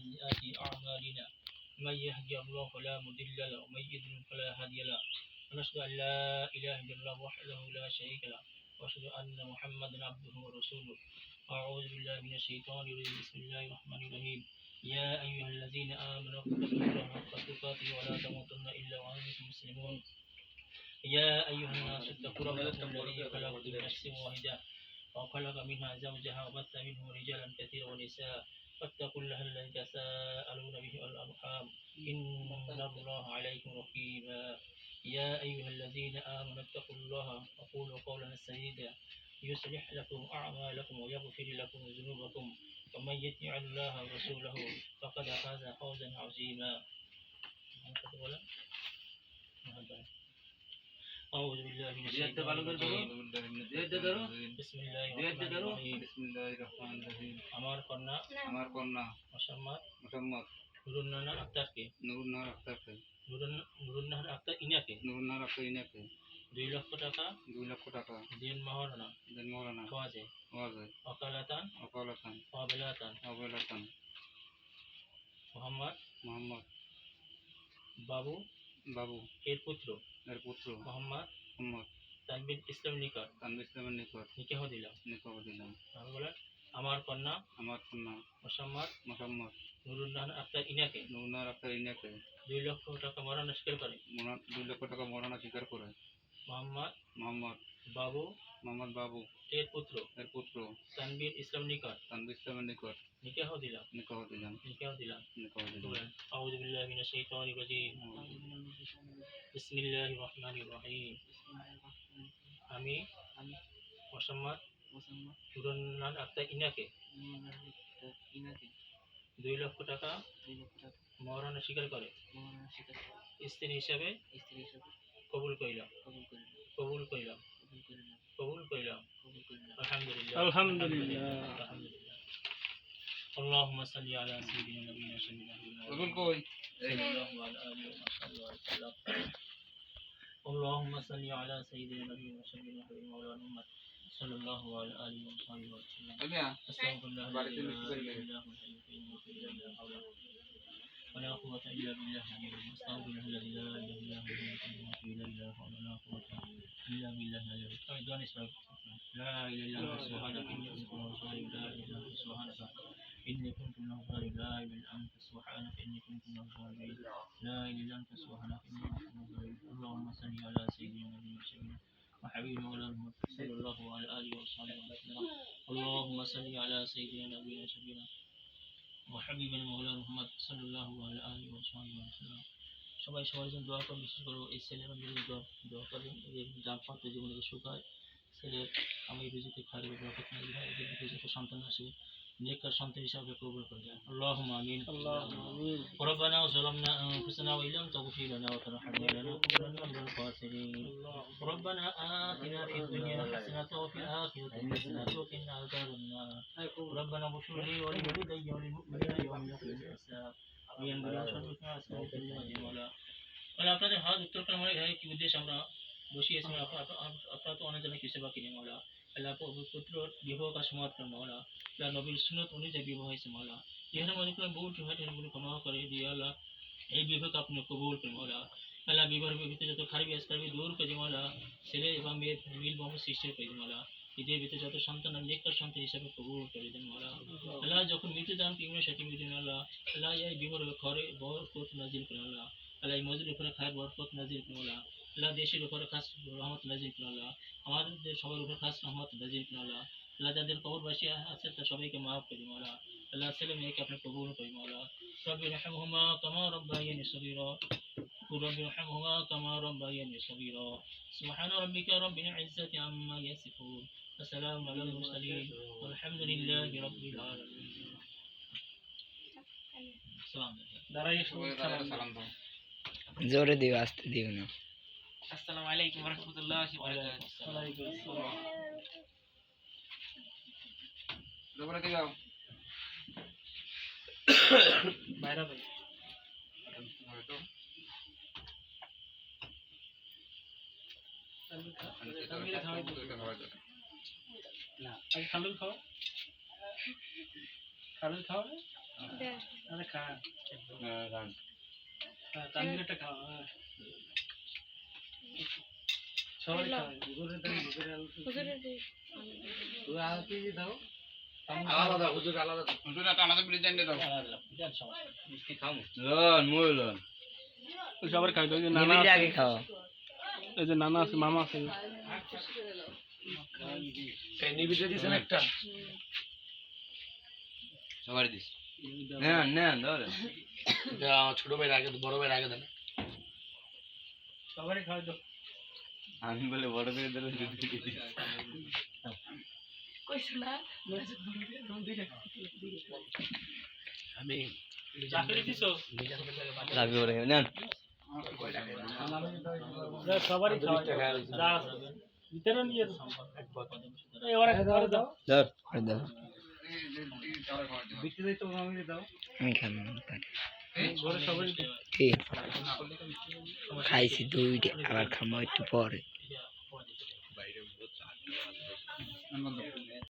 سيئات أعمالنا من يهدي الله فلا مضل له ومن يضلل فلا هادي له ونشهد أن لا إله إلا الله وحده لا شريك له وأشهد أن محمدا عبده ورسوله أعوذ بالله من الشيطان الرجيم بسم الله الرحمن الرحيم يا أيها الذين آمنوا اتقوا الله حق تقاته ولا تموتن إلا وأنتم مسلمون يا أيها الناس اتقوا ربكم الذي خلقكم من نفس واحدة وخلق منها زوجها وبث منه رجالا كثيرا ونساء فاتقوا الله الذي تساءلون به والأرحام إن الله عليكم رقيبا يا أيها الذين آمنوا اتقوا الله وقولوا قولا سديدا يصلح لكم أعمالكم ويغفر لكم ذنوبكم ومن يطع الله ورسوله فقد فاز فوزا عظيما أعوذ بالله من الشيطان الرجيم بسم الله الرحمن الرحيم আমার কন্যা মোসাম্মদ নুরুন্নাহার আক্তারকে নুরুন্নাহার আক্তার ইনাকে 2 লক্ষ টাকা দেন মহারণা খোয়াজে ওকালাতান ওয়াবিলাতান মোহাম্মদ বাবু এর পুত্র মোহাম্মদ তানভীর ইসলামের নিকট নিকাহ দিলাম বলেন আমার কন্যা মোসাম্মদ নুরুন্নাহার আক্তার ইনাকে 2 লক্ষ টাকা মহারণা স্বীকার করে মোহাম্মদ বাবু এর পুত্র তানভীর ইসলামের নিকট নিকাহ দিলাম বলেন আউযু বিল্লাহি মিনাশ শাইতানির রাজীম বিসমিল্লাহির রহমানির রহিম আমি মোসাম্মদ নুরুন্নাহার আক্তার ইনাকে 2 লক্ষ টাকা মহারণা স্বীকার করে স্ত্রী হিসাবে কবুল করিলাম আলহামদুলিল্লাহ اللهم صل على سيدنا نبينا سيدنا اللهم صل على سيدنا نبينا سيدنا مولانا محمد صلى الله على اله وصحبه وسلم استغفر الله لا اله الا هو الحي القيوم ولا قوة إلا بالله استغفر الله الذي لا إله إلا هو لا إله ولا قوة إلا بالله لا إله إلا الله سبحانك إني كنت من الظالمين لا إله إلا أنت سبحانك إني كنت من الظالمين لا إله إلا أنت سبحانك إني كنت من الظالمين لا إله إلا أنت سبحانك إني كنت من الظالمين اللهم صل على سيدنا نبينا سيدنا وحبيبنا مولانا محمد صلى الله على آله وصحبه وسلم اللهم صل على سيدنا نبينا سيدنا وحبيبنا مولانا محمد صلى الله على آله وصحبه وسلم সবাই সবার জন্য দোয়া করুন বিশেষ করে এই ছেলেরা মিলে দোয়া করবেন এদের দাম্পত্য জীবনে যে সুখ হয় ছেলের আমি রুজিতে খালি বরকত না হয় এদের যত সন্তান আসে নেককার সন্তান হিসাবে কবুল করে দেন আল্লাহুম্মা আমিন ربنا ظلمنا أنفسنا وإن لم تغفر لنا وترحمنا لنكونن من الخاسرين ربنا آتنا في الدنيا حسنة وفي الآخرة حسنة وقنا عذاب النار ربنا اغفر لي ولوالدي وللمؤمنين يوم يقوم الحساب আপনাদের হাত উত্তর করে মনে হয় কি উদ্দেশ্যে আমরা বসিয়েছি আপনারা তো অনেক জনের কিছু বাকি নেই মাওলা আল্লাহ পুত্র বিবাহ কাজ সমাপ্ত করেন মাওলা আল্লাহ নবীর সুন্নত অনুযায়ী বিবাহ হয়েছে মাওলা ইহার মধ্যে করে বহু ঠেকাঠেকাগুলো ক্ষমা করে দিয়ে আল্লাহ এই বিবাহকে আপনি কবুল করেন মাওলা আল্লাহ বিবাহের ভিতরে যত খারাপি আসকারবি দূর করে মাওলা ছেলে এবং মেয়ের মিল বন্ধ সৃষ্টি করে মাওলা ঈদের ভিতরে যত সন্তান নেককার সন্তান হিসাবে কবুল করে দেন মাওলা আল্লাহ যখন মৃত্যু দান কিংবা সাথে মৃত্যু আল্লাহ আল্লাহ এই বিবাহের ঘরে বরকত নাজিল করেন আল্লাহ আল্লাহ এই মজুরের উপরে খায় বরকত নাজিল করেন আল্লাহ আল্লাহ দেশের উপরে খাস রহমত নাজিল করেন আল্লাহ আমাদের সবার উপরে খাস রহমত নাজিল করেন আল্লাহ আল্লাহ যাদের কবরবাসী আছে তা সবাইকে মাফ করে মাওলা আল্লাহ ছেলে মেয়েকে আপনি কবুল করে মাওলা রব্বি রহমহুমা কামা রব্বায়ানি সগীরা رب ارحمهما كما ربياني صغيرا سبحان ربك رب العزة عما يصفون وسلام على المرسلين والحمد لله رب العالمين سلام জোরে দিও আস্তে দিও না আসসালামু আলাইকুম ওয়া রাহমাতুল্লাহি ওয়া বারাকাতুহু ওয়ালাইকুম আসসালাম দবরা দিও বাইরা ভাই না আজ খালুল খাও আরে খা হ্যাঁ গান তানভীরটা খাও সবাই খায় হুজুরের দাম হুজুরের তুই আলতি দাও আলাদা হুজুর আলাদা হুজুর একটা আলাদা প্লেট এনে দাও মিষ্টি খাও লন মই লন সবার খাই দাও নানা নিবিড়ে আগে খাও এই যে নানা আছে মামা আছে এই নিবিড়ে দিছেন একটা সবার দিস নেন নেন দাও ছোট ভাইয়ের আগে বড় ভাইয়ের আগে দেন সবারই খাওয়া দাও আমি বলে বড় করে দিলে আমি চাকরি দিছো রাবি ওরে নেন সবারই খাওয়া যা ভিতরে নিয়ে এই ওরা খাওয়া দাও ধর দাও বিক্রি দিই তো আমি দাও আমি খাবো না ঘরে সবারই ঠিক খাইছি দুইটা আবার খাবো একটু পরে